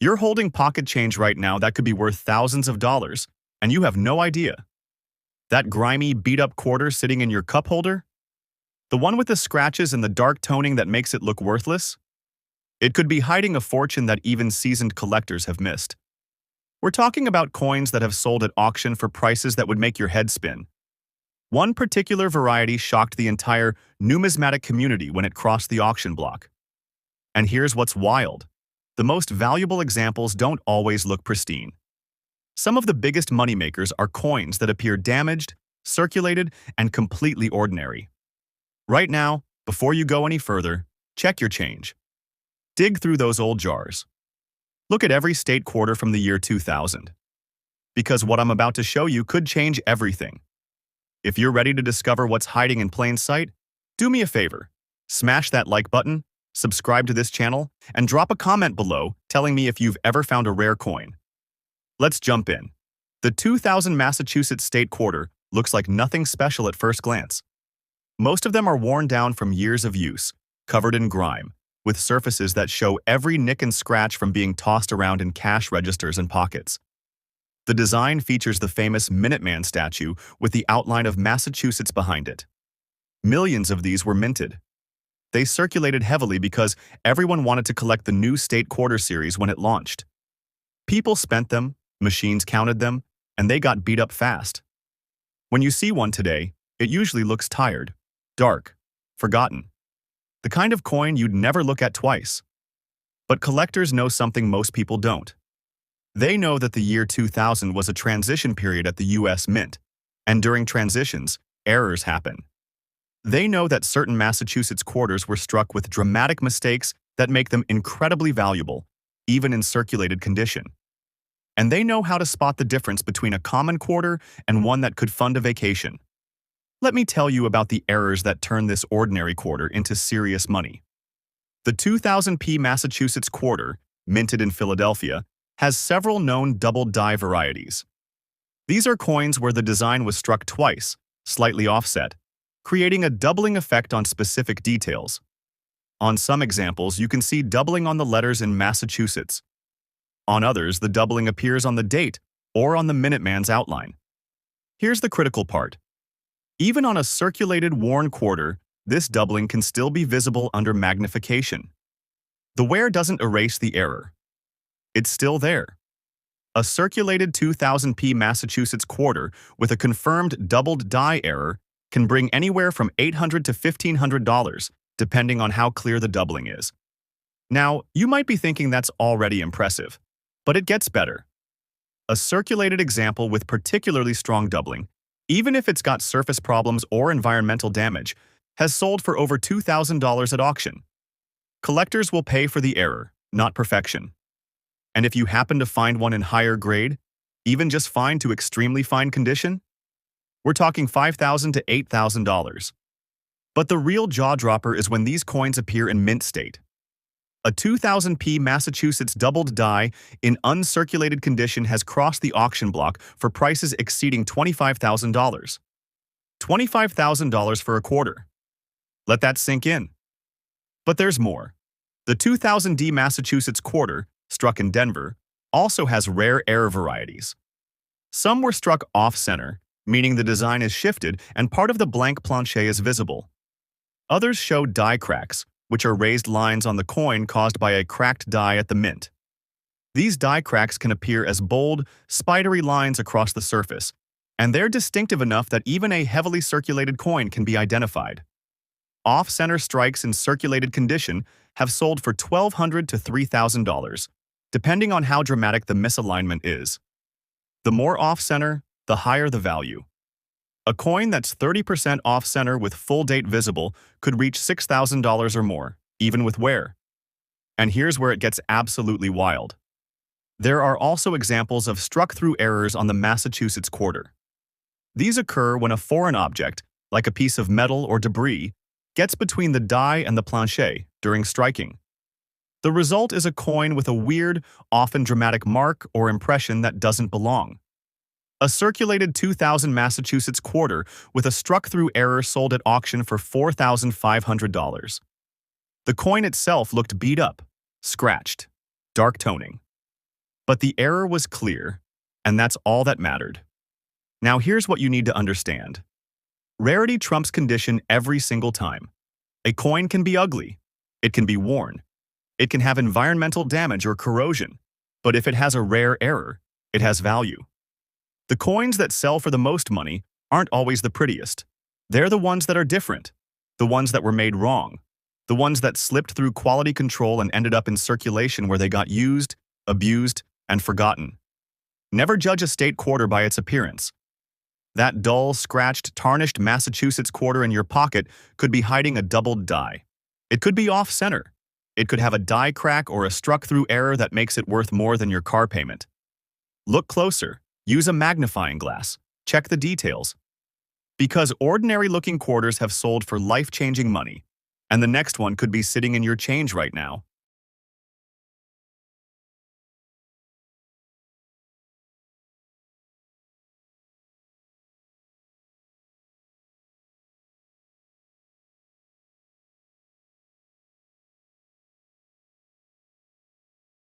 You're holding pocket change right now that could be worth thousands of dollars, and you have no idea. That grimy, beat-up quarter sitting in your cup holder? The one with the scratches and the dark toning that makes it look worthless? It could be hiding a fortune that even seasoned collectors have missed. We're talking about coins that have sold at auction for prices that would make your head spin. One particular variety shocked the entire numismatic community when it crossed the auction block. And here's what's wild. The most valuable examples don't always look pristine. Some of the biggest moneymakers are coins that appear damaged, circulated, and completely ordinary. Right now, before you go any further, check your change. Dig through those old jars. Look at every state quarter from the year 2000. Because what I'm about to show you could change everything. If you're ready to discover what's hiding in plain sight, do me a favor. Smash that like button, subscribe to this channel, and drop a comment below telling me if you've ever found a rare coin. Let's jump in. The 2000 Massachusetts State Quarter looks like nothing special at first glance. Most of them are worn down from years of use, covered in grime, with surfaces that show every nick and scratch from being tossed around in cash registers and pockets. The design features the famous Minuteman statue with the outline of Massachusetts behind it. Millions of these were minted. They circulated heavily because everyone wanted to collect the new State Quarter series when it launched. People spent them, machines counted them, and they got beat up fast. When you see one today, it usually looks tired, dark, forgotten. The kind of coin you'd never look at twice. But collectors know something most people don't. They know that the year 2000 was a transition period at the US Mint, and during transitions, errors happen. They know that certain Massachusetts quarters were struck with dramatic mistakes that make them incredibly valuable, even in circulated condition. And they know how to spot the difference between a common quarter and one that could fund a vacation. Let me tell you about the errors that turn this ordinary quarter into serious money. The 2000p Massachusetts Quarter, minted in Philadelphia, has several known double die varieties. These are coins where the design was struck twice, slightly offset, creating a doubling effect on specific details. On some examples, you can see doubling on the letters in Massachusetts. On others, the doubling appears on the date or on the Minuteman's outline. Here's the critical part. Even on a circulated worn quarter, this doubling can still be visible under magnification. The wear doesn't erase the error. It's still there. A circulated 2000p Massachusetts quarter with a confirmed doubled die error can bring anywhere from $800 to $1,500, depending on how clear the doubling is. Now, you might be thinking that's already impressive, but it gets better. A circulated example with particularly strong doubling, even if it's got surface problems or environmental damage, has sold for over $2,000 at auction. Collectors will pay for the error, not perfection. And if you happen to find one in higher grade, even just fine to extremely fine condition, we're talking $5,000 to $8,000. But the real jaw-dropper is when these coins appear in mint state. A 2000p Massachusetts doubled die in uncirculated condition has crossed the auction block for prices exceeding $25,000. $25,000 for a quarter. Let that sink in. But there's more. The 2000D Massachusetts Quarter, struck in Denver, also has rare error varieties. Some were struck off-center, meaning the design is shifted and part of the blank planche is visible. Others show die cracks, which are raised lines on the coin caused by a cracked die at the mint. These die cracks can appear as bold, spidery lines across the surface, and they're distinctive enough that even a heavily circulated coin can be identified. Off-center strikes in circulated condition have sold for $1,200 to $3,000, depending on how dramatic the misalignment is. The more off-center, the higher the value. A coin that's 30% off-center with full date visible could reach $6,000 or more, even with wear. And here's where it gets absolutely wild. There are also examples of struck-through errors on the Massachusetts Quarter. These occur when a foreign object, like a piece of metal or debris, gets between the die and the planche during striking. The result is a coin with a weird, often dramatic mark or impression that doesn't belong. A circulated 2000 Massachusetts Quarter with a struck-through error sold at auction for $4,500. The coin itself looked beat up, scratched, dark toning. But the error was clear, and that's all that mattered. Now here's what you need to understand. Rarity trumps condition every single time. A coin can be ugly. It can be worn. It can have environmental damage or corrosion. But if it has a rare error, it has value. The coins that sell for the most money aren't always the prettiest. They're the ones that are different, the ones that were made wrong, the ones that slipped through quality control and ended up in circulation where they got used, abused, and forgotten. Never judge a state quarter by its appearance. That dull, scratched, tarnished Massachusetts quarter in your pocket could be hiding a doubled die. It could be off-center. It could have a die crack or a struck-through error that makes it worth more than your car payment. Look closer. Use a magnifying glass. Check the details. Because ordinary-looking quarters have sold for life-changing money, and the next one could be sitting in your change right now.